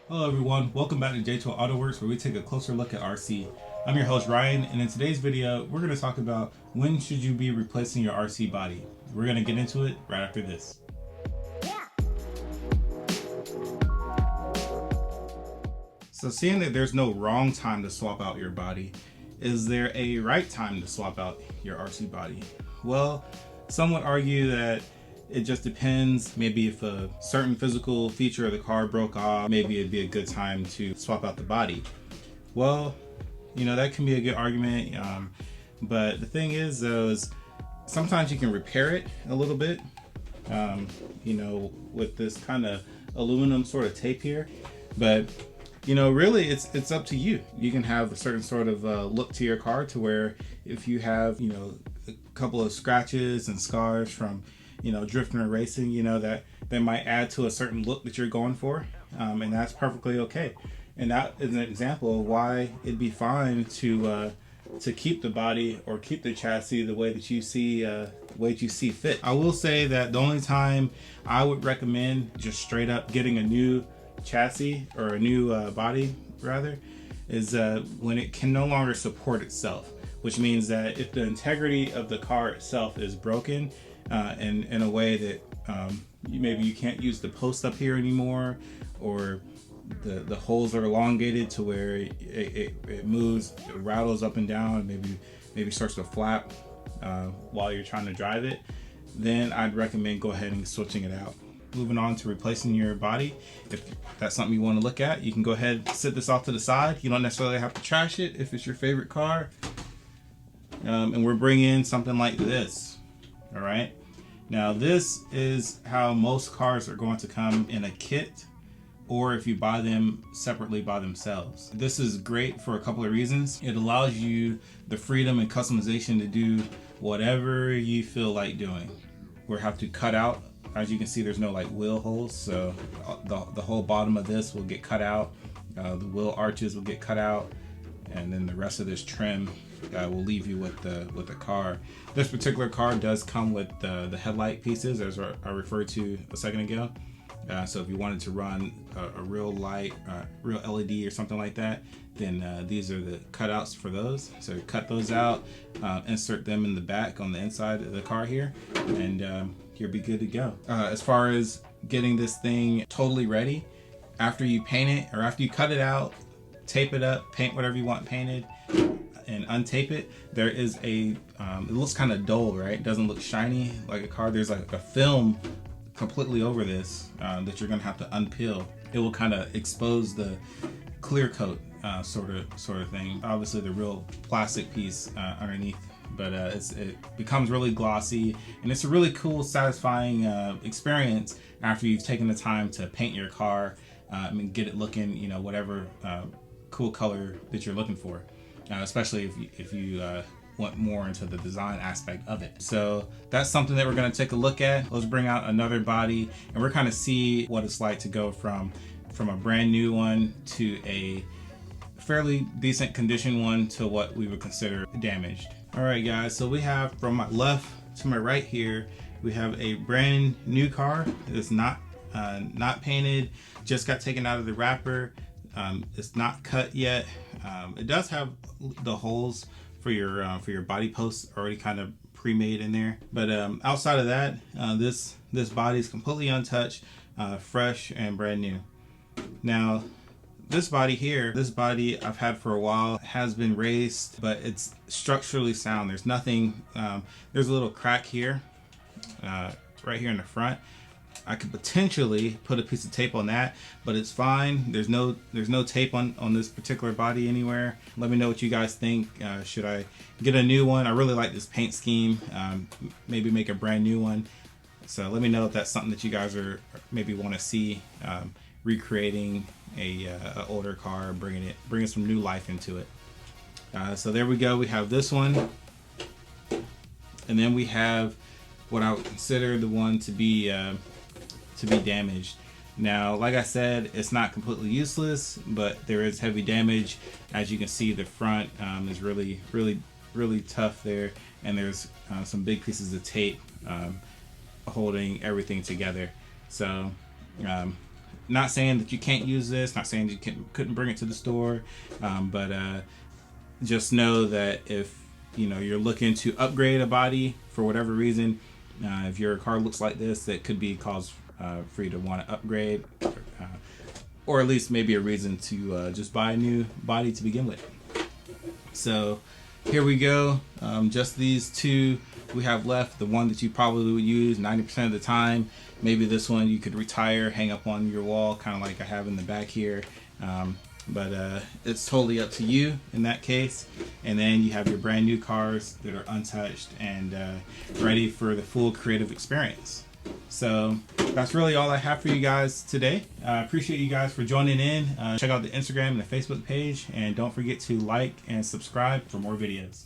Hello everyone, welcome back to J-toyautoworks, where we take a closer look at RC. I'm your host Ryan, and in today's video we're going to talk about when should you be replacing your RC body. We're going to get into it right after this. So seeing that there's no wrong time to swap out your body, is there a right time to swap out your RC body? Well, some would argue that it just depends. Maybe if a certain physical feature of the car broke off, maybe it'd be a good time to swap out the body. Well, you know, that can be a good argument. But the thing is, though, is sometimes you can repair it a little bit, you know, with this kind of aluminum sort of tape here. But, you know, really it's up to you. You can have a certain sort of look to your car to where if you have, you know, a couple of scratches and scars from, you know, drifting or racing, you know, that might add to a certain look that you're going for, and that's perfectly okay. And that is an example of why it'd be fine to keep the body or keep the chassis the way that you see fit. I will say that the only time I would recommend just straight up getting a new chassis or a new body rather is when it can no longer support itself, which means that if the integrity of the car itself is broken, in a way that maybe you can't use the post up here anymore, or the holes are elongated to where it moves, it rattles up and down, maybe starts to flap while you're trying to drive it, then I'd recommend go ahead and switching it out. Moving on to replacing your body, if that's something you want to look at, you can go ahead and sit this off to the side. You don't necessarily have to trash it if it's your favorite car. And we're bringing something like this. All right, now this is how most cars are going to come in a kit, or if you buy them separately by themselves. This is great for a couple of reasons. It allows you the freedom and customization to do whatever you feel like doing. We have to cut out, as you can see, there's no like wheel holes, so the whole bottom of this will get cut out, the wheel arches will get cut out, and then the rest of this trim will leave you with the car. This particular car does come with the headlight pieces, as I referred to a second ago. So if you wanted to run a real light, real LED or something like that, then these are the cutouts for those. So cut those out, insert them in the back on the inside of the car here, and you'll be good to go. As far as getting this thing totally ready, after you paint it or after you cut it out, tape it up, paint whatever you want painted, and untape it, there is a it looks kind of dull, right? It doesn't look shiny like a car. There's like a film completely over this that you're gonna have to unpeel. It will kind of expose the clear coat sort of thing. Obviously the real plastic piece underneath, but it becomes really glossy, and it's a really cool, satisfying experience after you've taken the time to paint your car and get it looking, you know, whatever cool color that you're looking for. Especially if you want more into the design aspect of it. So that's something that we're going to take a look at. Let's bring out another body, and we're kind of see what it's like to go from a brand new one to a fairly decent condition one to what we would consider damaged. All right, guys. So we have, from my left to my right here, we have a brand new car. It's not painted. Just got taken out of the wrapper. It's not cut yet. It does have the holes for your body posts already kind of pre-made in there, but outside of that, this body is completely untouched, fresh and brand new. Now this body here, this body I've had for a while, has been raced, but it's structurally sound. There's nothing, there's a little crack here, right here in the front. I could potentially put a piece of tape on that, but it's fine. There's no tape on this particular body anywhere. Let me know what you guys think. Should I get a new one? I really like this paint scheme. Maybe make a brand new one. So let me know if that's something that you guys are maybe want to see, recreating a older car, bringing some new life into it. So there we go. We have this one, and then we have what I would consider the one to be damaged. Now, like I said, it's not completely useless, but there is heavy damage. As you can see, the front is really tough there, and there's some big pieces of tape holding everything together. So not saying that you can't use this, not saying that you couldn't bring it to the store, but just know that if you're looking to upgrade a body for whatever reason, if your car looks like this, that could be cause for you to want to upgrade, or at least maybe a reason to just buy a new body to begin with. So here we go. Just these two we have left. The one that you probably would use 90% of the time. Maybe this one you could retire, hang up on your wall, kind of like I have in the back here. But it's totally up to you in that case. And then you have your brand new cars that are untouched and ready for the full creative experience. So that's really all I have for you guys today. I appreciate you guys for joining in. Check out the Instagram and the Facebook page, and don't forget to like and subscribe for more videos.